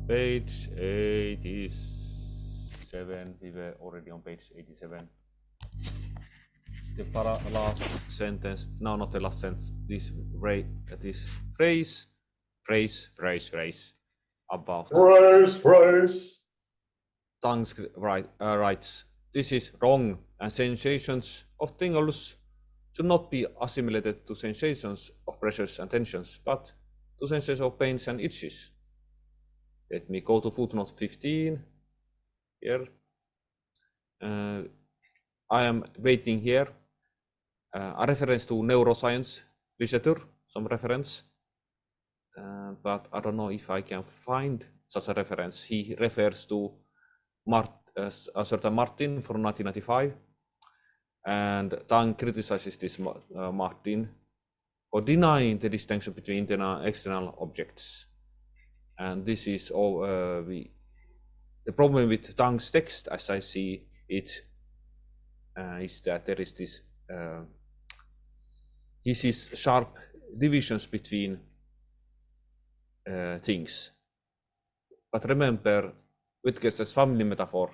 Page 87. We were already on page 87. The last sentence. No, not the last sentence. This phrase about Phrase. tongues writes, this is wrong, and sensations of tingles should not be assimilated to sensations of pressures and tensions, but to sensations of pains and itches. Let me go to footnote 15 here. I am waiting here a reference to neuroscience literature, some reference, but I don't know if I can find such a reference. He refers to a certain Martin from 1995, and Tang criticizes this Martin for denying the distinction between internal and external objects. And this is all the problem with Tang's text, as I see it, is that there is this he sees sharp divisions between things. But remember, Wittgenstein's family metaphor,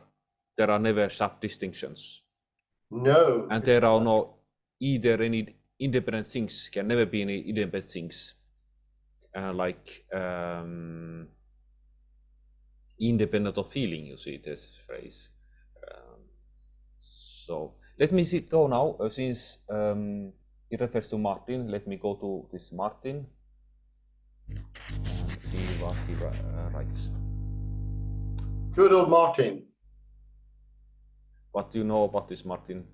there are never sharp distinctions. No. And there are no either any independent things, can never be any independent things. independent of feeling, you see this phrase. So let me go now, since it refers to Martin. Let me go to this Martin and see what he writes. Good old Martin. What do you know about this Martin?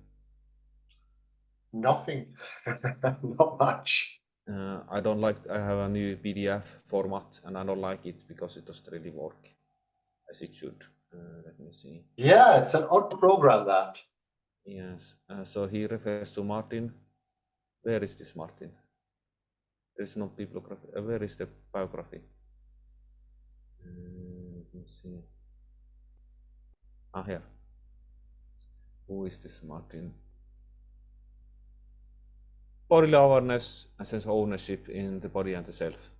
Nothing. Not much. I don't like, I have a new PDF format and I don't like it because it doesn't really work as it should. Let me see. Yeah, it's an odd program, that. Yes, so he refers to Martin. Where is this Martin? There is no bibliography. Where is the biography? Let me see. Here. Who is this Martin? Bodily awareness, a sense of ownership in the body and the self.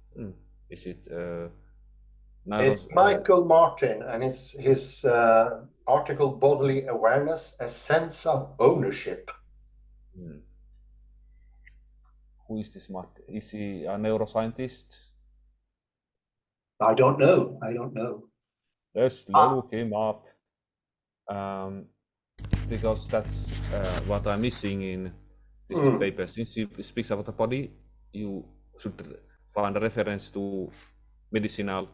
Is it? It's Michael Martin, and his article, Bodily Awareness, a sense of ownership. Who is this Martin? Is he a neuroscientist? I don't know. I don't know. Let's look him up. Because that's what I'm missing in this paper. Since he speaks about the body, you should find a reference to medicinal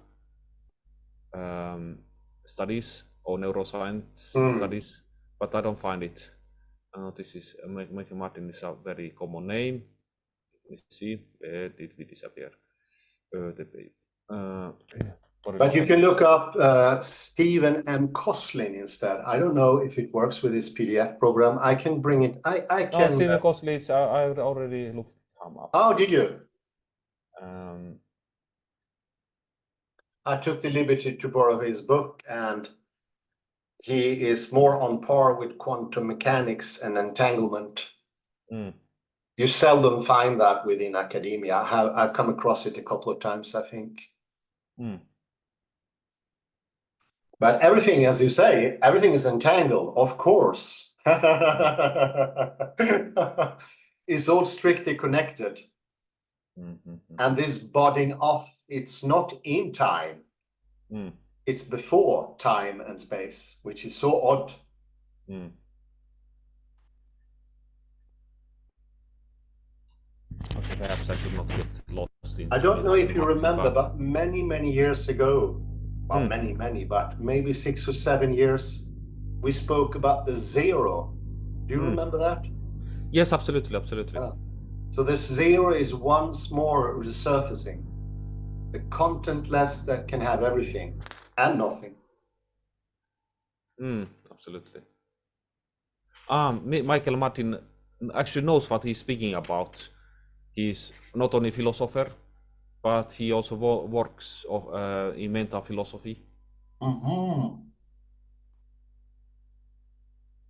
studies or neuroscience studies, but I don't find it. This is Michael Martin is a very common name. Let me see, where did we disappear? But you can look up Stephen M. Koslin instead. I don't know if it works with this PDF program. I can bring it. I can. No, Stephen Koslin, I already looked him up. Oh, did you? I took the liberty to borrow his book, and he is more on par with quantum mechanics and entanglement. You seldom find that within academia. I've come across it a couple of times, I think. But everything, as you say, everything is entangled, of course. It's all strictly connected. And this budding off, it's not in time. It's before time and space, which is so odd. Okay, perhaps I should not get lost in. I don't know if you remember, but many years ago, well, many, but maybe 6 or 7 years, we spoke about the zero. Do you remember that? Yes, absolutely. So this zero is once more resurfacing. The contentless that can have everything and nothing. Absolutely. Michael Martin actually knows what he's speaking about. He's not only a philosopher, but he also works in mental philosophy.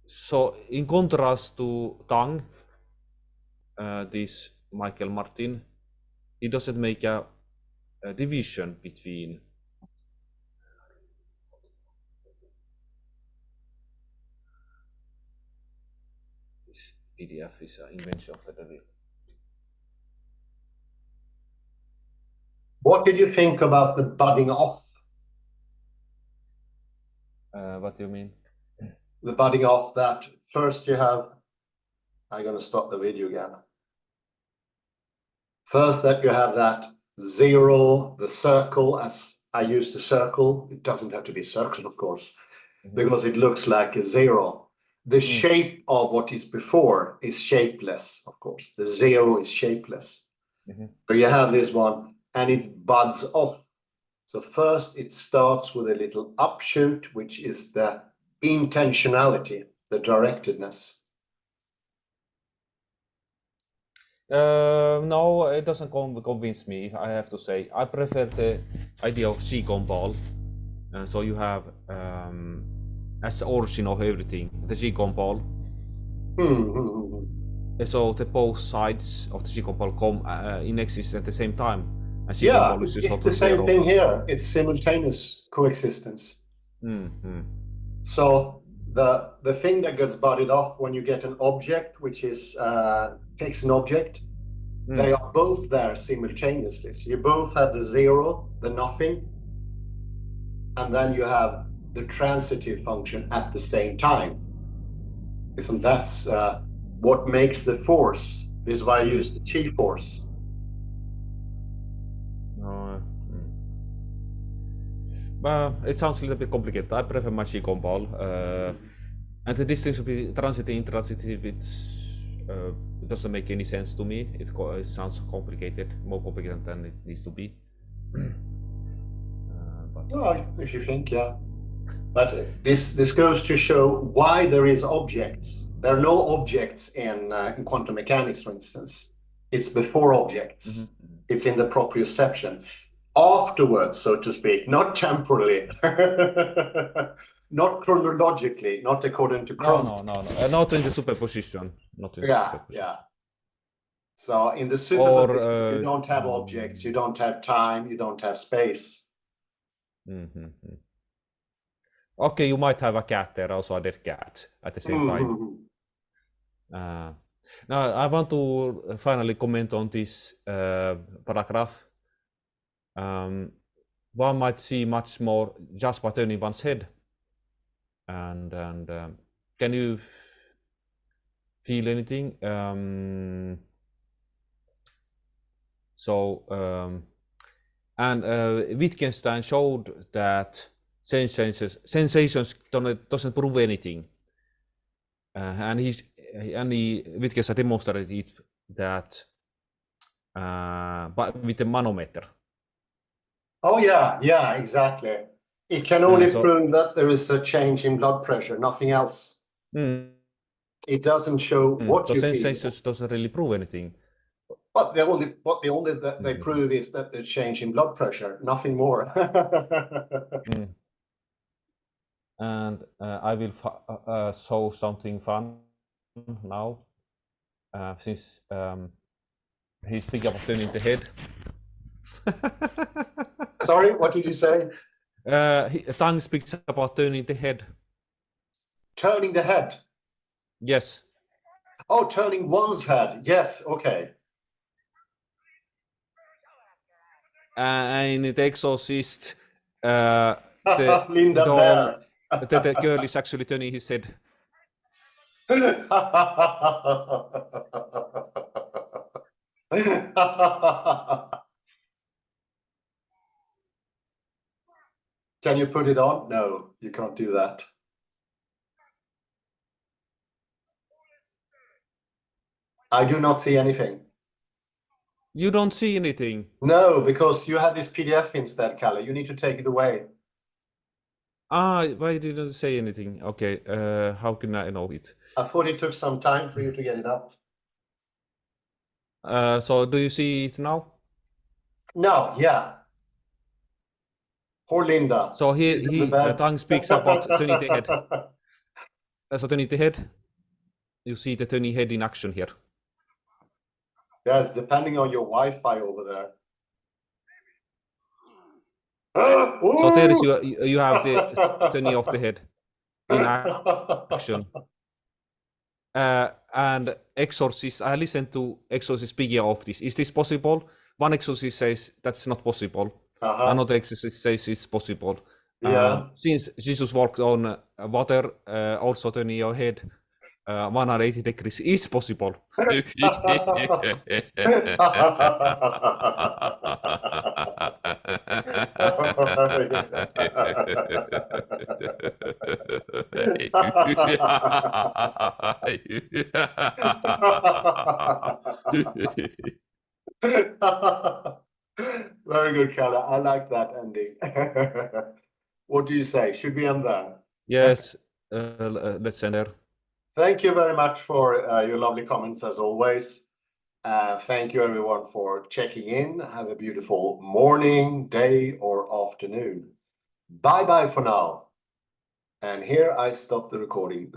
So in contrast to Tang, this Michael Martin, he doesn't make a division between this PDF is an invention of the devil. What did you think about the budding off? What do you mean? The budding off, that first you have, I'm going to stop the video again. First that you have that zero, the circle, as I use the circle. It doesn't have to be a circle, of course, because it looks like a zero. The shape of what is before is shapeless, of course. The zero is shapeless. So you have this one, and it buds off. So first it starts with a little upshoot, which is the intentionality, the directedness. No, it doesn't convince me, I have to say. I prefer the idea of Qigong ball. So you have, as the origin of everything, the Qigong ball. So the both sides of the Qigong ball come in existence at the same time. And Yeah, it's the same thing here. It's simultaneous coexistence. So the thing that gets budded off when you get an object, which is takes an object, they are both there simultaneously. So you both have the zero, the nothing, and then you have the transitive function at the same time. Isn't that's what makes the force? This is why I use the T-force. No. It sounds a little bit complicated. I prefer my Anscombe. And the distinction between transitive and intransitive, it doesn't make any sense to me. It sounds complicated, more complicated than it needs to be. Well, if you think, yeah. But this goes to show why there is objects. There are no objects in quantum mechanics, for instance. It's before objects. It's in the proprioception. Afterwards, so to speak, not temporally, not chronologically, not according to chronos. No. Not in the superposition. Not in the superposition. Yeah. So in the superposition, you don't have objects, you don't have time, you don't have space. Okay, you might have a cat there, also a dead cat at the same time. Now, I want to finally comment on this paragraph. One might see much more just by turning one's head. And can you feel anything? Wittgenstein showed that sensations doesn't prove anything, and Wittgenstein demonstrated it that with the manometer. Oh yeah, exactly. It can only prove that there is a change in blood pressure, nothing else. It doesn't show what you feel. Sensations doesn't really prove anything. But the only that they prove is that there's change in blood pressure, nothing more. And I will show something fun now, since he's thinking about turning the head. Sorry, what did you say? Tang speaks about turning the head. Turning the head? Yes. Oh, turning one's head. Yes, okay. In The Exorcist, Linda the girl is actually turning his head. Can you put it on? No, you can't do that. I do not see anything. You don't see anything? No, because you had this PDF instead, Kalle. You need to take it away. Why didn't you say anything? Okay, how can I know it? I thought it took some time for you to get it up. So do you see it now? No, yeah. Poor Linda. So Tang speaks about turning the head. So turning the head. You see the turning head in action here. Yes, depending on your Wi-Fi over there. So there is you have the turning of the head in action. And exorcist, I listened to exorcist speaking of this. Is this possible? One exorcist says that's not possible. Another exorcist says it's possible. Yeah. Since Jesus walked on water, also turning your head 180 degrees is possible. Very good, Kalle. I like that ending. What do you say? Should we end there? Yes, let's end there. Thank you very much for your lovely comments as always. Thank you everyone for checking in. Have a beautiful morning, day, or afternoon. Bye-bye for now. And here I stop the recording.